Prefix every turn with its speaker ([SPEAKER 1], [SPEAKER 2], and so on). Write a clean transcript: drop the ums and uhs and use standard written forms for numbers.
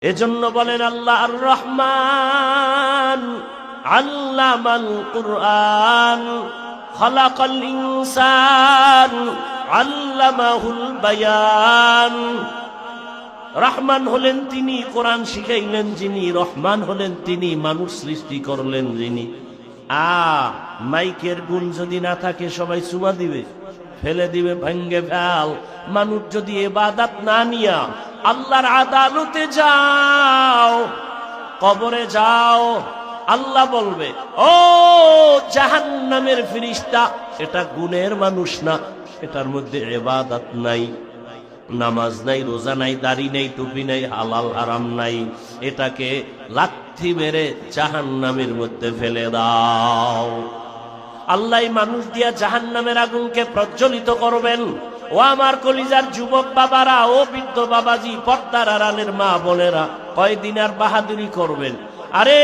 [SPEAKER 1] এজন্য বলেন আল্লাহ আর রহমান আল্লামাল কুরআন খালাকাল ইনসান আল্লামাহুল বায়ান। রহমান হলেন তিনি, কোরআন শিখাইলেন যিনি। রহমান হলেন তিনি, মানুষ সৃষ্টি করলেন যিনি। মাইকের গুণ যদি না থাকে সবাই চুমা দিবে, ফেলে দিবে, ভাঙ্গে ফেল। মানুষ যদি ইবাদত না নিয়া আল্লাহর আদালতে যাও, কবরে যাও, আল্লাহ বলবে ও জাহান্নামের ফেরেশতা, এটা গুণের মানুষ না, এটার মধ্যে ইবাদত নাই, নামাজ নাই, রোজা নাই, দাড়ি নাই, টুপি নাই, হালাল হারাম নাই, এটাকে লাথি মেরে জাহান্নামের মধ্যে ফেলে দাও। আল্লাহ মানুষ দিয়া জাহান্নামের আগুনকে প্রজ্বলিত করবেন। ও আমার কলিজার যুবক বাবারা, ও বৃদ্ধ বাবাজি, পর্দার আড়ালের মা বোনেরা, কয়দিন আর বাহাদুরি করবেন? আরে